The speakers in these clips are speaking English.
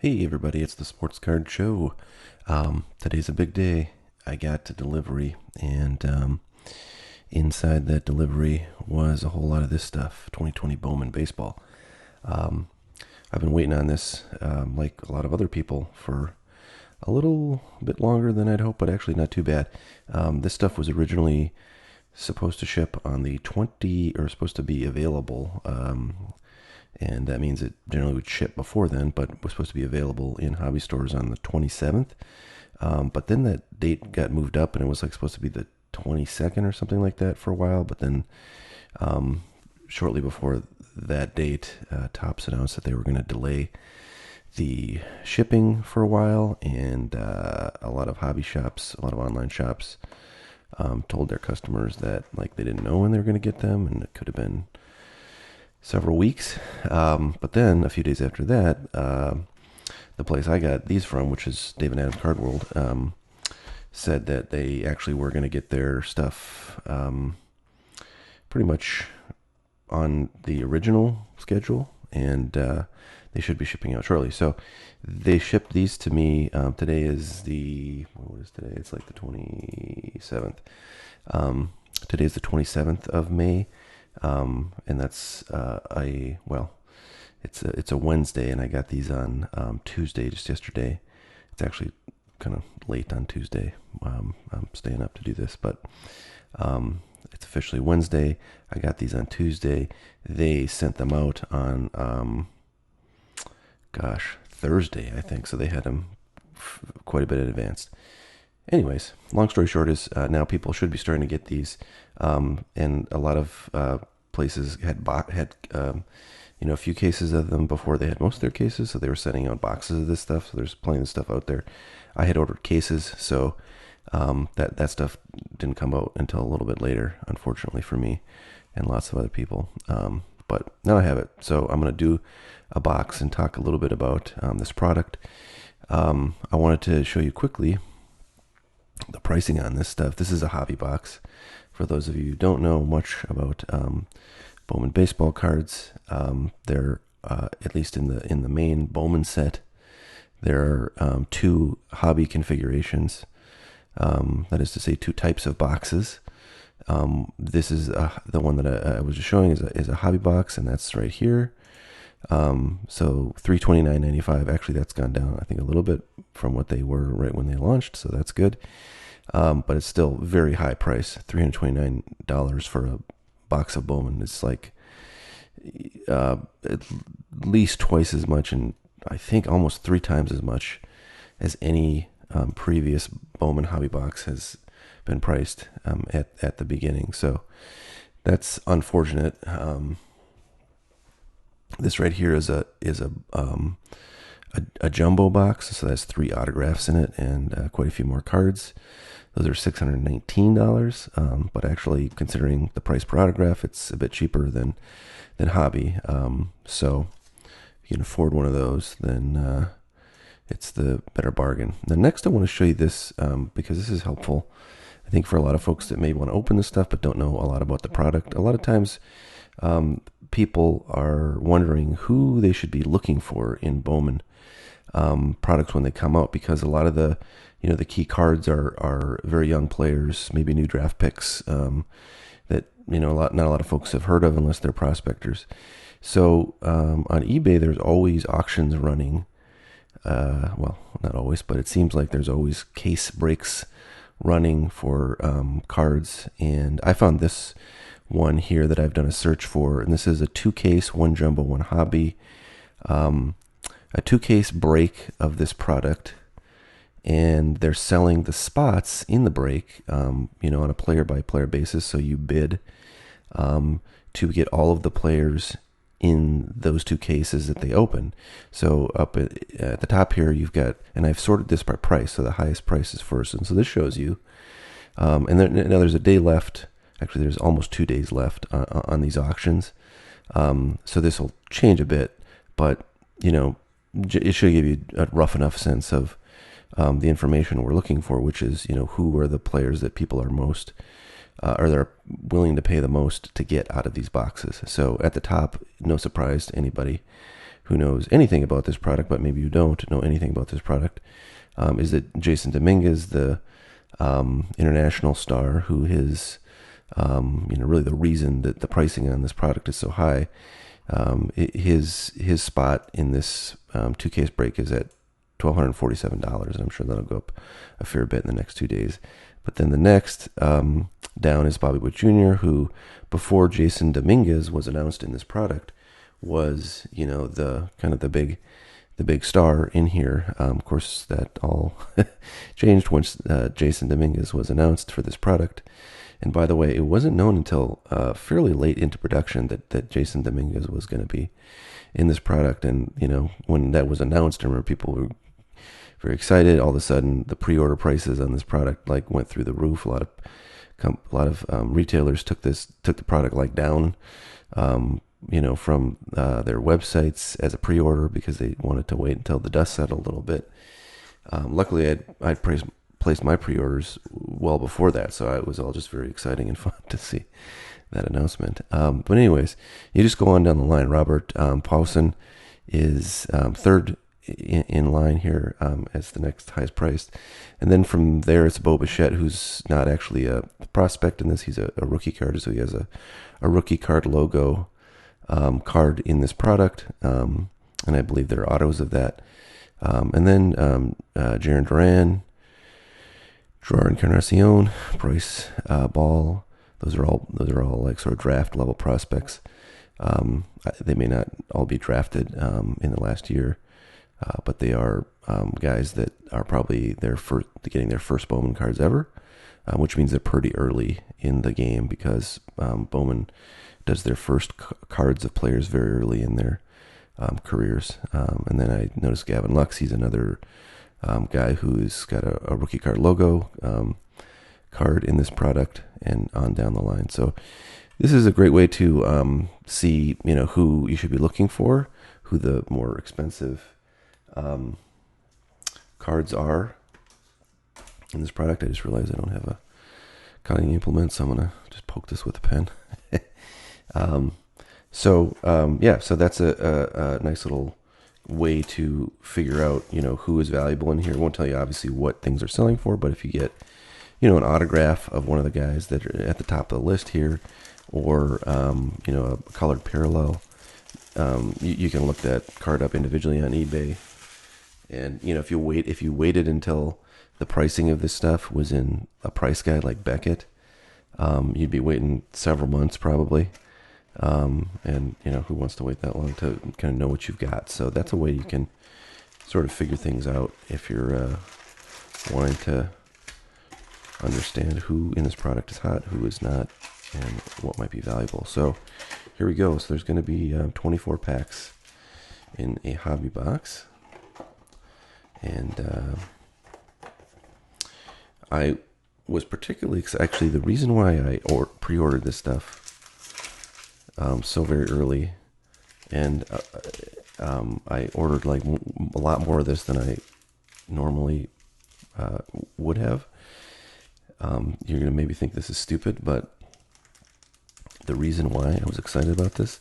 Hey everybody, it's the Sports Card Show. Today's a big day. I got a delivery, and inside that delivery was a whole lot of this stuff 2020 Bowman baseball. Um, I've been waiting on this, like a lot of other people, for a little bit longer than I'd hoped, but actually not too bad. This stuff was originally supposed to ship on the 20, or supposed to be available. And that means it generally would ship before then, but was supposed to be available in hobby stores on the 27th. But then that date got moved up, and it was like supposed to be the 22nd or something like that for a while. But then shortly before that date, Topps announced that they were going to delay the shipping for a while, and a lot of hobby shops, a lot of online shops, told their customers that like they didn't know when they were going to get them, and it could have been several weeks. But then a few days after that, the place I got these from, which is Dave and Adam's Card World, said that they actually were going to get their stuff pretty much on the original schedule, and they should be shipping out shortly. So they shipped these to me. Today is what is today? It's like the 27th. Today is the 27th of May. And that's it's a Wednesday, and I got these on Tuesday, just yesterday. It's actually kind of late on Tuesday. I'm staying up to do this, but it's officially Wednesday. I got these on Tuesday. They sent them out on Thursday, I think. So they had them quite a bit in advance. Anyways, long story short is now people should be starting to get these, and a lot of places had a few cases of them before they had most of their cases, so they were sending out boxes of this stuff. So there's plenty of stuff out there. I had ordered cases, so that stuff didn't come out until a little bit later, unfortunately for me and lots of other people. But now I have it, so I'm going to do a box and talk a little bit about this product. I wanted to show you quickly the pricing on this stuff. This is a hobby box. For those of you who don't know much about Bowman baseball cards, they're at least in the main Bowman set, there are two hobby configurations. That is to say, two types of boxes. This is the one that I was just showing is a hobby box, and that's right here. So $329.95. Actually, that's gone down, I think, a little bit from what they were right when they launched, so that's good. But it's still very high price. $329 for a box of Bowman. It's like at least twice as much, and I think almost three times as much as any previous Bowman hobby box has been priced at the beginning. So that's unfortunate. This right here is a jumbo box, so that's 3 autographs in it and quite a few more cards. Those are $619, but actually, considering the price per autograph, it's a bit cheaper than hobby. So if you can afford one of those, then it's the better bargain. The next, I want to show you this because this is helpful, I think, for a lot of folks that may want to open this stuff but don't know a lot about the product. A lot of times, people are wondering who they should be looking for in Bowman products when they come out, because a lot of the key cards are very young players, maybe new draft picks that not a lot of folks have heard of unless they're prospectors. So on eBay, there's always auctions running. Well, not always, but it seems like there's always case breaks running for cards, and I found this one here that I've done a search for, and this is a 2-case, 1 jumbo, 1 hobby, a 2-case break of this product, and they're selling the spots in the break, on a player-by-player basis. So you bid to get all of the players in those 2 cases that they open. So up at the top here, you've got, and I've sorted this by price, so the highest price is first. And so this shows you, and now there's a day left. Actually, there's almost 2 days left on these auctions. So this will change a bit, but it should give you a rough enough sense of the information we're looking for, which is who are the players that people are most or they're willing to pay the most to get out of these boxes. So at the top, no surprise to anybody who knows anything about this product, but maybe you don't know anything about this product, is that Jason Dominguez, the international star, who is really the reason that the pricing on this product is so high. His spot in this 2-case break is at $1,247, and I'm sure that'll go up a fair bit in the next 2 days. But then the next down is Bobby Witt Jr., who, before Jason Dominguez was announced in this product, was the kind of the big star in here. Of course, that all changed once Jason Dominguez was announced for this product. And by the way, it wasn't known until fairly late into production that Jason Dominguez was going to be in this product. And when that was announced, I remember people were very excited. All of a sudden, the pre-order prices on this product went through the roof. A lot of retailers took the product down, from their websites as a pre-order because they wanted to wait until the dust settled a little bit. Luckily, I'd placed my pre-orders well before that, so it was all just very exciting and fun to see that announcement. But anyways, you just go on down the line. Robert Paulson is third in line here as the next highest priced, and then from there it's Bo Bichette, who's not actually a prospect in this. He's a rookie card, so he has a rookie card logo card in this product, and I believe there are autos of that. And then Jarren Duran, Gerard Encarnacion, Bryce Ball. Those are all sort of draft level prospects. They may not all be drafted in the last year, but they are guys that are probably getting their first Bowman cards ever, which means they're pretty early in the game because Bowman does their first cards of players very early in their careers. And then I noticed Gavin Lux. He's another guy who's got a rookie card logo card in this product, and on down the line. So this is a great way to see who you should be looking for, who the more expensive cards are in this product. I just realized I don't have a cutting implement, so I'm gonna just poke this with a pen. So that's a nice little way to figure out, who is valuable in here. It won't tell you obviously what things are selling for, but if you get, an autograph of one of the guys that are at the top of the list here, or a colored parallel, you can look that card up individually on eBay. And if you waited until the pricing of this stuff was in a price guide like Beckett, you'd be waiting several months probably. And who wants to wait that long to kind of know what you've got? So that's a way you can sort of figure things out if you're wanting to understand who in this product is hot, who is not, and what might be valuable. So here we go. So there's going to be 24 packs in a hobby box, and I was particularly actually the reason why I pre-ordered this stuff so very early, and I ordered a lot more of this than I normally would have. You're gonna maybe think this is stupid, but the reason why I was excited about this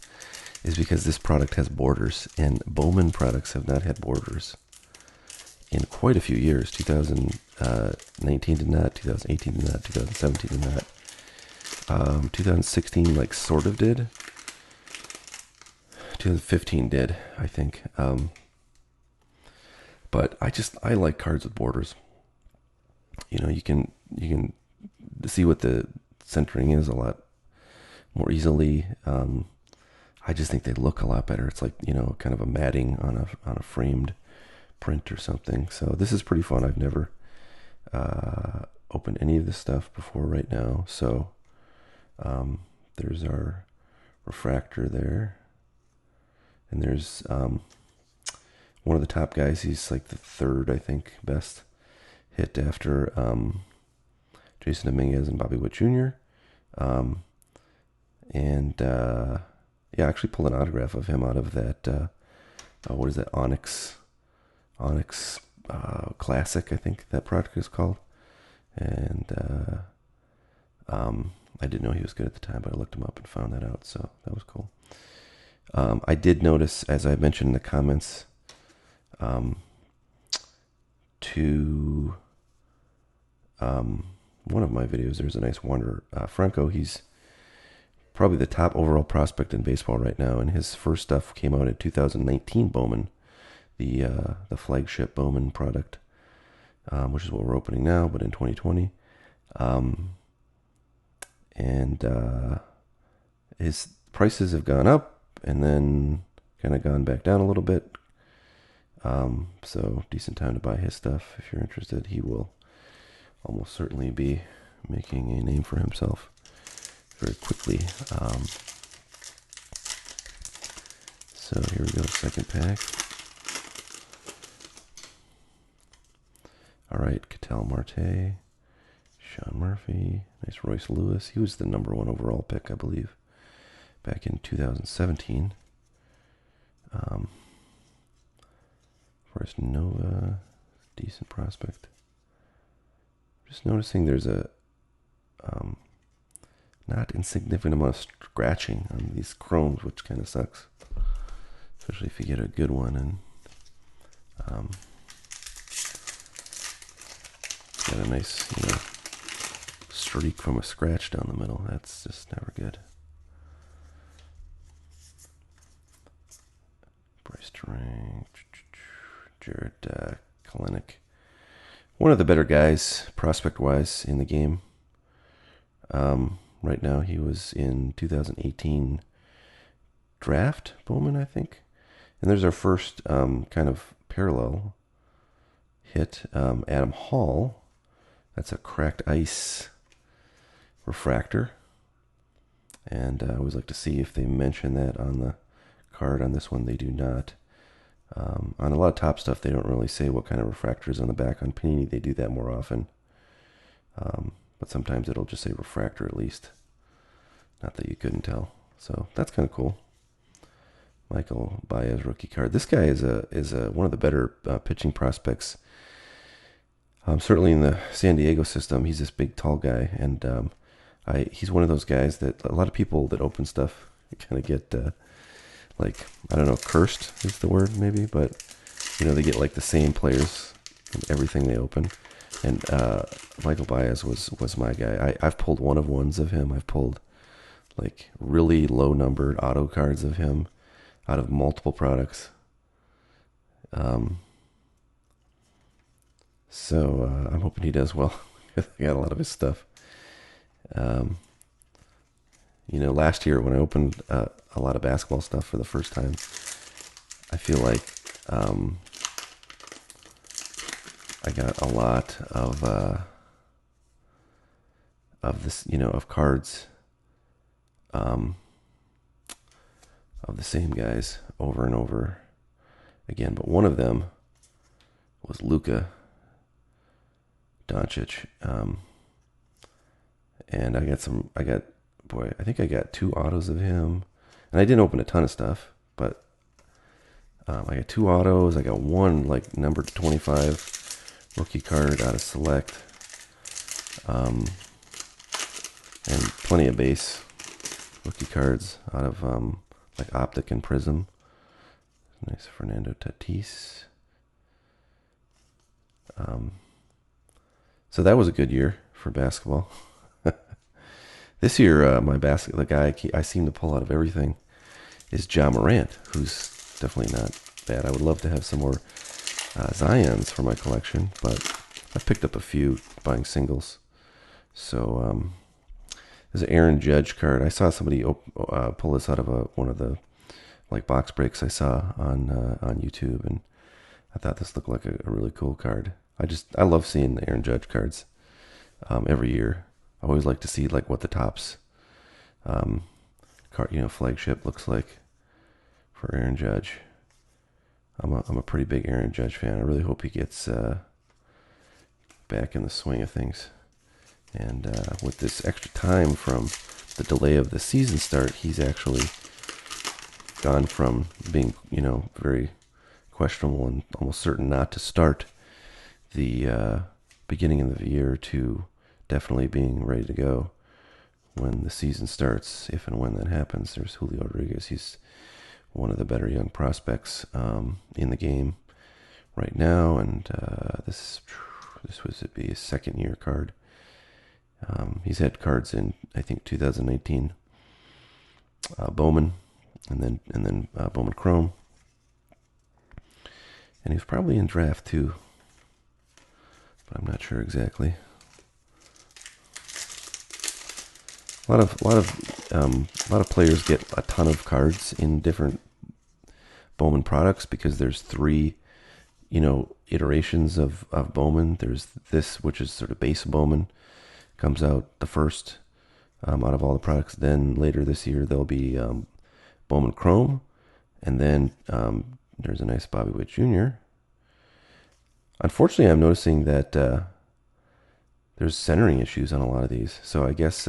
is because this product has borders, and Bowman products have not had borders in quite a few years. 2019 did not, 2018 did not, 2017 did not. 2016 sort of did. 2015 did, I think. But I like cards with borders. You can see what the centering is a lot more easily. I just think they look a lot better. It's kind of a matting on a framed print or something. So this is pretty fun. I've never opened any of this stuff before right now. So there's our refractor there, and there's one of the top guys. He's the third, I think, best hit after Jason Dominguez and Bobby Witt Jr. I actually pulled an autograph of him out of that what is that, Onyx Classic, I think that product is called. And I didn't know he was good at the time, but I looked him up and found that out, so that was cool. I did notice, as I mentioned in the comments, um, to one of my videos, there's a nice Wander Franco. He's probably the top overall prospect in baseball right now, and his first stuff came out in 2019 Bowman, the flagship Bowman product, which is what we're opening now, but in 2020. And his prices have gone up and then kind of gone back down a little bit. So decent time to buy his stuff if you're interested. He will almost certainly be making a name for himself very quickly. So here we go, second pack. All right, Ketel Marte, Sean Murphy, nice Royce Lewis. He was the #1 overall pick, I believe, back in 2017. Forrest Nova, decent prospect. Just noticing there's a not insignificant amount of scratching on these chromes, which kind of sucks, especially if you get a good one and got a nice, streak from a scratch down the middle. That's just never good. Bryce Terang, Jared Kalenic. One of the better guys, prospect-wise, in the game. Right now, he was in 2018 draft, Bowman, I think. And there's our first kind of parallel hit. Adam Hall. That's a cracked ice refractor. And I always like to see if they mention that on the card. On this one, they do not. On a lot of top stuff, they don't really say what kind of refractor is on the back. On Panini, they do that more often. But sometimes it'll just say refractor at least. Not that you couldn't tell. So that's kind of cool. Michael Baez rookie card. This guy is one of the better pitching prospects. Certainly in the San Diego system, he's this big, tall guy, and he's one of those guys that a lot of people that open stuff kind of get like, I don't know, cursed is the word maybe, but they get like the same players in everything they open. And Michael Baez was my guy. I've pulled one of ones of him. I've pulled like really low numbered auto cards of him out of multiple products. So I'm hoping he does well. I got a lot of his stuff. Last year when I opened a lot of basketball stuff for the first time, I feel like I got a lot of this, of cards of the same guys over and over again. But one of them was Luka Doncic, and I think I got 2 autos of him, and I didn't open a ton of stuff, but I got 2 autos. I got one like number 25 rookie card out of Select, and plenty of base rookie cards out of like Optic and Prism. Nice Fernando Tatis. So that was a good year for basketball. This year, the guy I seem to pull out of everything is Ja Morant, who's definitely not bad. I would love to have some more Zions for my collection, but I picked up a few buying singles. So there's an Aaron Judge card. I saw somebody pull this out of one of the like box breaks I saw on YouTube, and I thought this looked like a really cool card. I love seeing the Aaron Judge cards every year. I always like to see like what the Topps card, flagship looks like for Aaron Judge. I'm a pretty big Aaron Judge fan. I really hope he gets back in the swing of things. And with this extra time from the delay of the season start, he's actually gone from being, very questionable and almost certain not to start the beginning of the year to definitely being ready to go when the season starts, if and when that happens. There's Julio Rodriguez. He's one of the better young prospects in the game right now, and this was be his second year card. He's had cards in, I think, 2019 Bowman, and then Bowman Chrome, and he was probably in draft too, but I'm not sure exactly. A lot of players get a ton of cards in different Bowman products because there's three, iterations of Bowman. There's this, which is sort of base Bowman, comes out the first out of all the products. Then later this year there'll be Bowman Chrome, and then there's a nice Bobby Witt Jr. Unfortunately, I'm noticing that there's centering issues on a lot of these. So I guess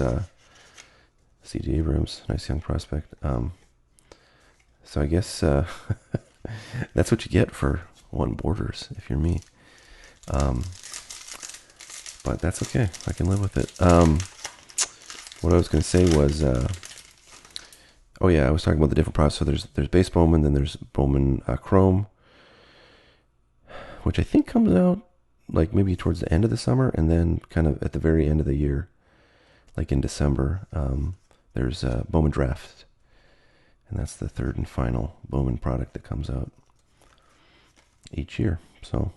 C.J. Abrams, nice young prospect. So I guess that's what you get for one Borders, if you're me. But that's okay. I can live with it. What I was going to say was, I was talking about the different products. So there's base Bowman, then there's Bowman Chrome, which I think comes out like maybe towards the end of the summer, and then kind of at the very end of the year, like in December, there's Bowman Draft, and that's the third and final Bowman product that comes out each year. So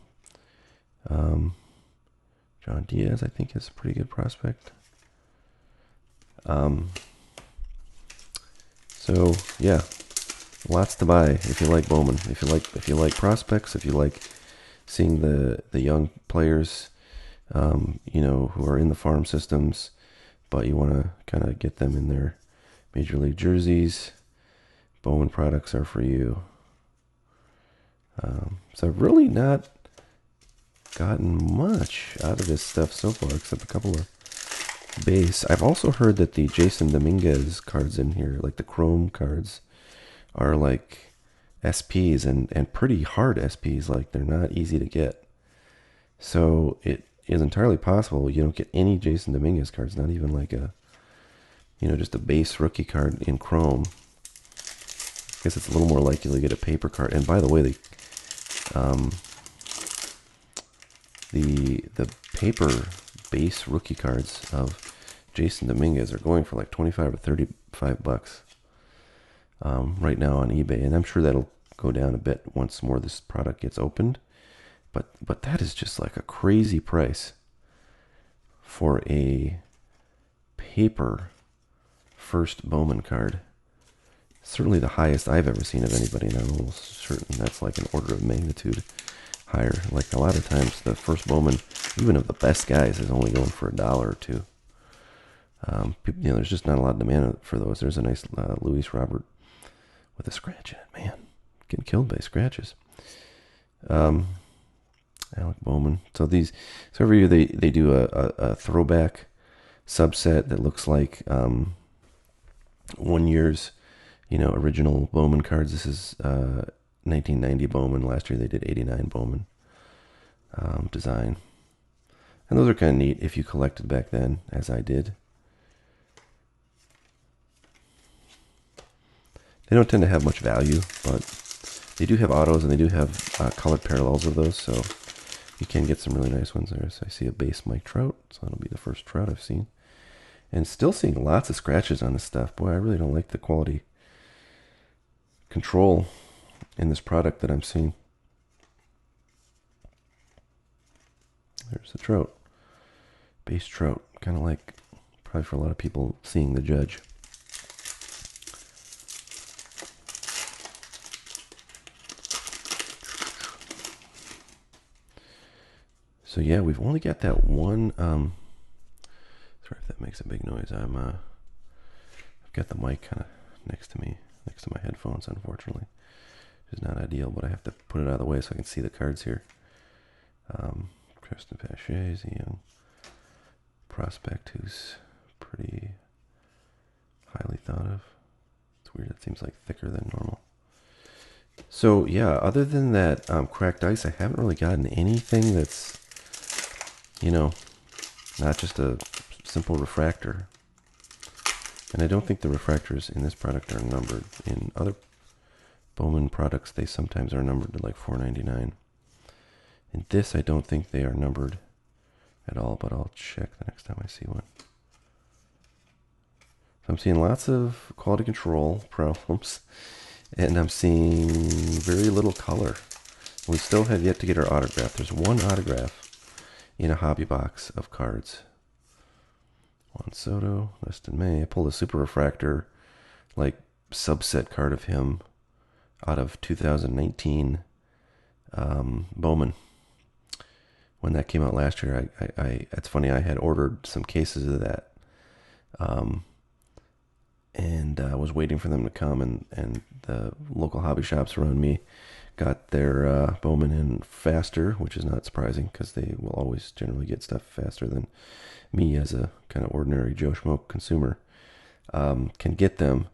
John Diaz, I think, is a pretty good prospect. So yeah, lots to buy if you like Bowman. If you like prospects, if you like seeing the young players, who are in the farm systems, but you want to kind of get them in their major league jerseys, Bowman products are for you. So I've really not gotten much out of this stuff so far, except a couple of base. I've also heard that the Jason Dominguez cards in here, like the Chrome cards, are like SPs and pretty hard SPs. Like they're not easy to get. So it is entirely possible you don't get any Jason Dominguez cards, not even like just a base rookie card in Chrome. I guess it's a little more likely to get a paper card. And by the way, the paper base rookie cards of Jason Dominguez are going for like $25 or $35 right now on eBay, and I'm sure that'll go down a bit once more this product gets opened. But that is just like a crazy price for a paper first Bowman card. Certainly the highest I've ever seen of anybody, and I'm almost certain that's like an order of magnitude higher. Like a lot of times the first Bowman, even of the best guys, is only going for $1 or $2. There's just not a lot of demand for those. There's a nice Luis Robert with a scratch in it. Man, getting killed by scratches. Alec Bowman. So every year they do a throwback subset that looks like one year's original Bowman cards. This is 1990 Bowman. Last year they did 89 Bowman design. And those are kind of neat if you collected back then, as I did. They don't tend to have much value, but they do have autos and they do have colored parallels of those, so you can get some really nice ones there. So I see a base Mike Trout, so that'll be the first Trout I've seen. And still seeing lots of scratches on this stuff. Boy, I really don't like the quality control in this product that I'm seeing. There's the Trout. Base Trout. Kind of like, probably for a lot of people, seeing the Judge. So yeah, we've only got that one. Sorry if that makes a big noise. I've got the mic kind of next to me, next to my headphones, unfortunately. Which is not ideal, but I have to put it out of the way so I can see the cards here. Preston Pache is a young prospect who's pretty highly thought of. It's weird, it seems like thicker than normal. So yeah, other than that cracked ice, I haven't really gotten anything that's, not just a simple refractor. And I don't think the refractors in this product are numbered. In other Bowman products, they sometimes are numbered to like $4.99. In this, I don't think they are numbered at all, but I'll check the next time I see one. So I'm seeing lots of quality control problems, and I'm seeing very little color. We still have yet to get our autograph. There's one autograph in a hobby box of cards. Juan Soto, Weston May. I pulled a super refractor, like subset card of him out of 2019 Bowman. When that came out last year, I it's funny, I had ordered some cases of that, and I was waiting for them to come, and the local hobby shops around me got their Bowman in faster, which is not surprising because they will always generally get stuff faster than me as a kind of ordinary Joe Schmo consumer can get them.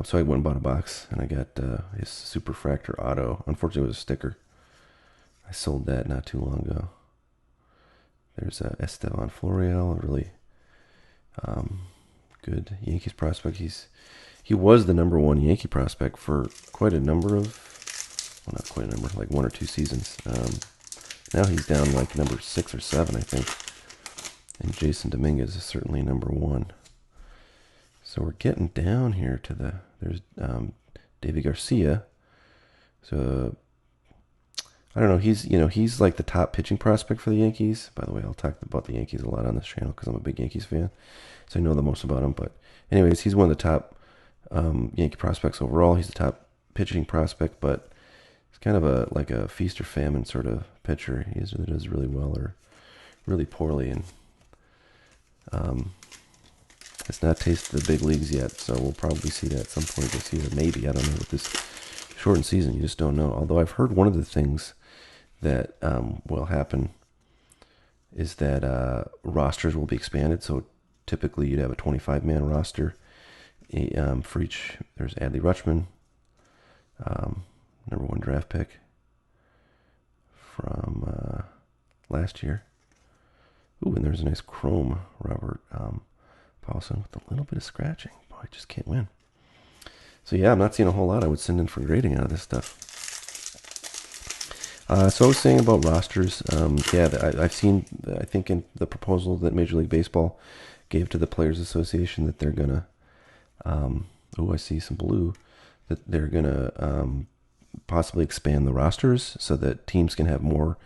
So I went and bought a box, and I got his Super Fractor Auto. Unfortunately, it was a sticker. I sold that not too long ago. There's Estevan Florial, a really good Yankees prospect. He was the number one Yankee prospect for quite a number of, well, not quite a number, like 1 or 2 seasons. Now he's down like number 6 or 7, I think. And Jason Dominguez is certainly number 1. So we're getting down here to there's David Garcia. So I don't know. He's like the top pitching prospect for the Yankees. By the way, I'll talk about the Yankees a lot on this channel because I'm a big Yankees fan, so I know the most about him. But anyways, he's one of the top Yankee prospects overall. He's the top pitching prospect, but he's kind of like a feast or famine sort of pitcher. He either does really well or really poorly, and it's not tasted the big leagues yet. So we'll probably see that at some point this year. Maybe, I don't know. With this shortened season, you just don't know. Although I've heard one of the things that will happen is that rosters will be expanded. So typically you'd have a 25-man roster for each. There's Adley Rutschman, number 1 draft pick from last year. Ooh, and there's a nice chrome Robert Paulson with a little bit of scratching. Boy, I just can't win. So yeah, I'm not seeing a whole lot I would send in for grading out of this stuff. So I was saying about rosters. I've seen, I think in the proposal that Major League Baseball gave to the Players Association that they're going to, I see some blue, that they're going to possibly expand the rosters so that teams can have more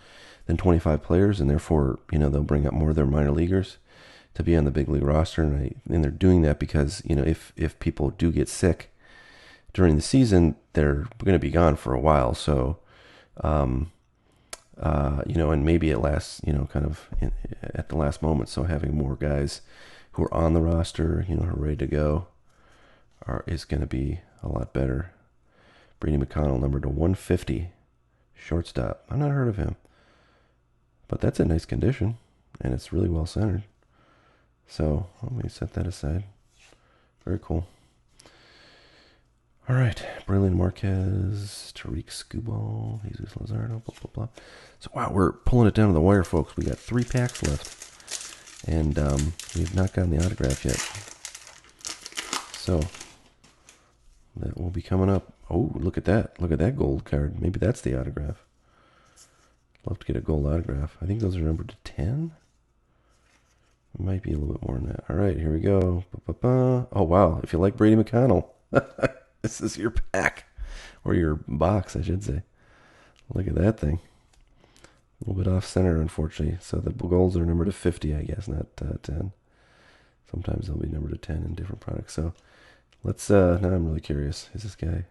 than 25 players, and therefore, they'll bring up more of their minor leaguers to be on the big league roster. And they're doing that because, if people do get sick during the season, they're going to be gone for a while. So, and maybe it lasts, kind of at the last moment. So having more guys who are on the roster, who are ready to go, is going to be a lot better. Brady McConnell, numbered to 150, shortstop. I've not heard of him, but that's in nice condition, and it's really well centered. So let me set that aside. Very cool. All right, Braylon Marquez, Tariq Skubal, Jesus Luzardo, blah, blah, blah. So, wow, we're pulling it down to the wire, folks. We got 3 packs left, and we've not gotten the autograph yet. So, that will be coming up. Oh, look at that. Look at that gold card. Maybe that's the autograph. Love to get a gold autograph. I think those are numbered to 10. It might be a little bit more than that. All right, here we go. Ba-ba-ba. Oh, wow. If you like Brady McConnell, this is your pack. Or your box, I should say. Look at that thing. A little bit off center, unfortunately. So the golds are numbered to 50, I guess, not 10. Sometimes they'll be numbered to 10 in different products. So let's, now I'm really curious. Is this guy?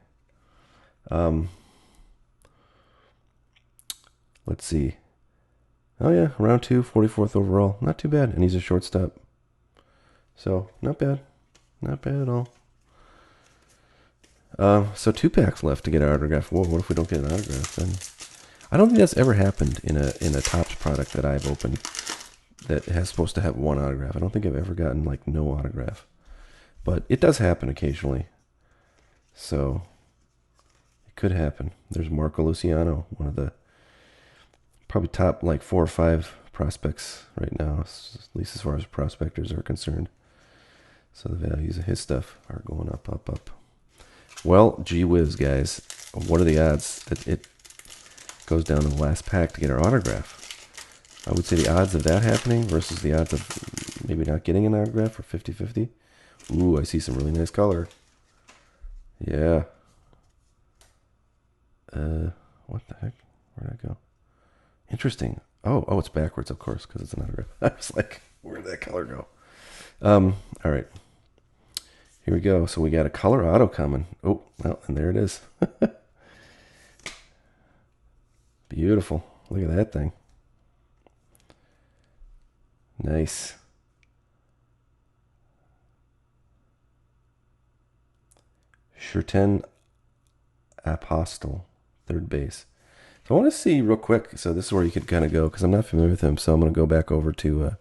Let's see. Oh yeah, round 2, 44th overall. Not too bad. And he's a shortstop. So, not bad. Not bad at all. So 2 packs left to get an autograph. Whoa, what if we don't get an autograph then? I don't think that's ever happened in a Topps product that I've opened that has supposed to have 1 autograph. I don't think I've ever gotten like no autograph. But it does happen occasionally. So it could happen. There's Marco Luciano, one of the probably top like 4 or 5 prospects right now, at least as far as prospectors are concerned. So the values of his stuff are going up, up, up. Well, gee whiz, guys. What are the odds that it goes down to the last pack to get our autograph? I would say the odds of that happening versus the odds of maybe not getting an autograph are 50-50. Ooh, I see some really nice color. Yeah. What the heck? Where'd I go? Interesting. Oh, it's backwards, of course, because it's an autograph. I was like, where'd that color go? All right. Here we go. So we got a color auto coming. Oh, well, and there it is. Beautiful. Look at that thing. Nice. Shurten Apostle, third base. So I want to see real quick. So this is where you could kind of go because I'm not familiar with him. So I'm going to go back over to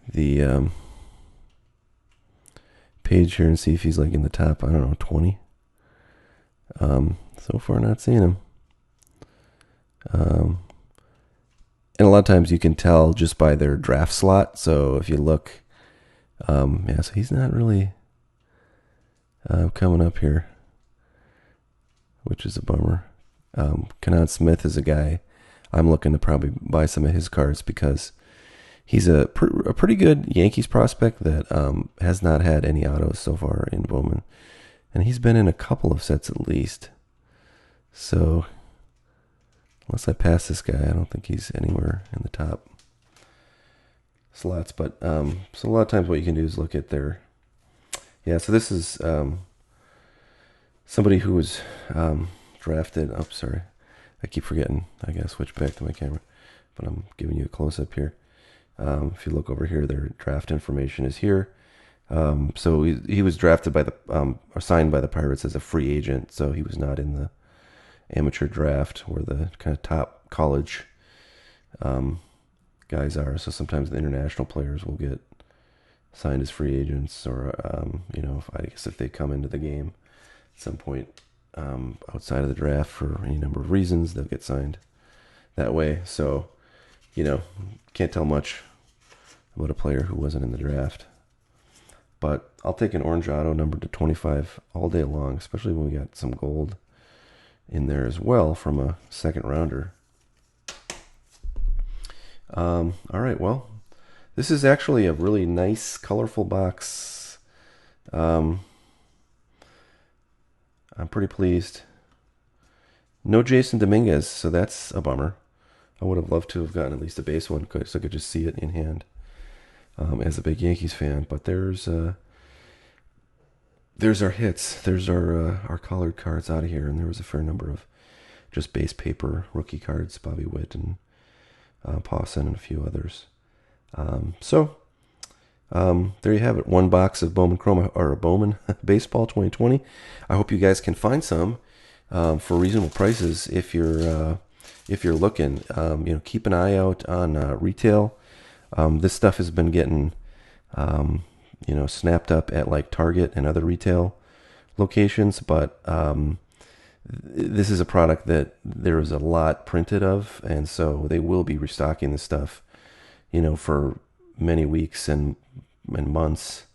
the page here and see if he's like in the top, I don't know, 20. So far not seeing him. And a lot of times you can tell just by their draft slot. So if you look, yeah, so he's not really coming up here, which is a bummer. Kenan Smith is a guy I'm looking to probably buy some of his cards because he's a pretty good Yankees prospect that has not had any autos so far in Bowman. And he's been in a couple of sets at least. So, unless I pass this guy, I don't think he's anywhere in the top slots. But, so a lot of times what you can do is look at their... Yeah, so this is somebody who was drafted... Oh, sorry. I keep forgetting. I gotta switch back to my camera. But I'm giving you a close-up here. If you look over here, their draft information is here. So he was drafted by the or signed by the Pirates as a free agent, so he was not in the amateur draft where the kind of top college guys are. So sometimes the international players will get signed as free agents, or I guess if they come into the game at some point outside of the draft for any number of reasons, they'll get signed that way. So can't tell much about a player who wasn't in the draft. But I'll take an orange auto numbered to 25 all day long, especially when we got some gold in there as well from a second rounder. All right, well, this is actually a really nice, colorful box. I'm pretty pleased. No Jason Dominguez, so that's a bummer. I would have loved to have gotten at least a base one so I could just see it in hand as a big Yankees fan. But there's our hits. There's our colored cards out of here, and there was a fair number of just base paper rookie cards, Bobby Witt and Pawson and a few others. So there you have it. One box of Bowman Chroma or Bowman Baseball 2020. I hope you guys can find some for reasonable prices if you're looking. Keep an eye out on retail. This stuff has been getting snapped up at like Target and other retail locations, but this is a product that there is a lot printed of, and so they will be restocking this stuff, for many weeks and months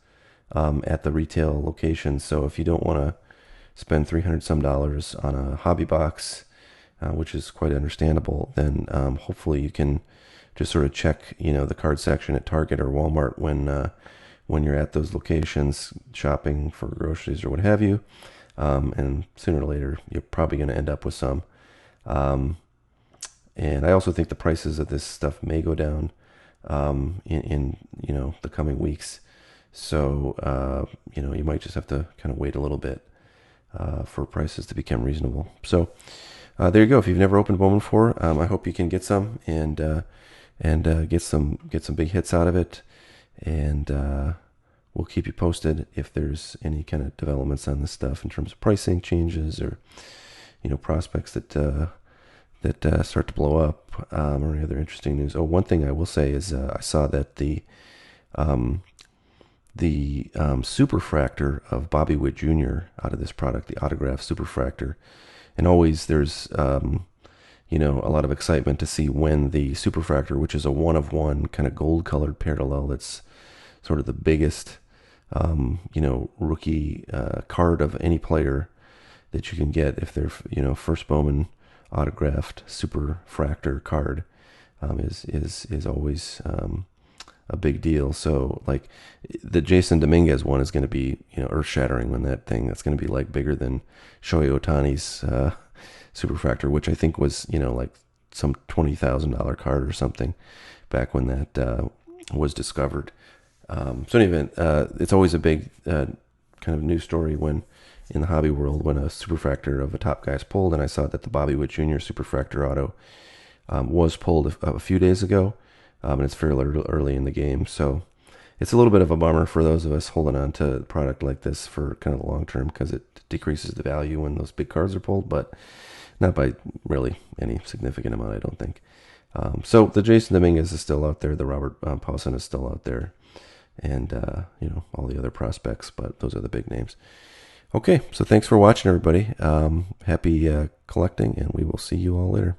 at the retail location. So if you don't want to spend $300 some on a hobby box, which is quite understandable, then hopefully you can just sort of check, the card section at Target or Walmart when you're at those locations shopping for groceries or what have you. And sooner or later, you're probably going to end up with some. And I also think the prices of this stuff may go down in the coming weeks. So, you might just have to kind of wait a little bit for prices to become reasonable. So there you go. If you've never opened Bowman before, I hope you can get some and get some big hits out of it. And we'll keep you posted if there's any kind of developments on this stuff in terms of pricing changes or prospects that start to blow up or any other interesting news. Oh, one thing I will say is I saw that the superfractor of Bobby Witt Jr. out of this product, the autograph superfractor, and always there's a lot of excitement to see when the superfractor, which is a one-of-one kind of gold-colored parallel that's sort of the biggest rookie card of any player that you can get if they're, first Bowman autographed super fractor card, is always a big deal. So like the Jason Dominguez one is going to be, earth shattering when that's going to be like bigger than Shohei Otani's super fractor, which I think was, like some $20,000 card or something back when that was discovered. So in any event, it's always a big kind of news story when in the hobby world when a superfractor of a top guy is pulled, and I saw that the Bobby Witt Jr. superfractor auto was pulled a few days ago, and it's fairly early in the game, so it's a little bit of a bummer for those of us holding on to a product like this for kind of the long term because it decreases the value when those big cards are pulled, but not by really any significant amount, I don't think. So the Jason Dominguez is still out there, the Robert Paulson is still out there, and all the other prospects, but those are the big names. Okay, so thanks for watching, everybody. Happy collecting, and we will see you all later.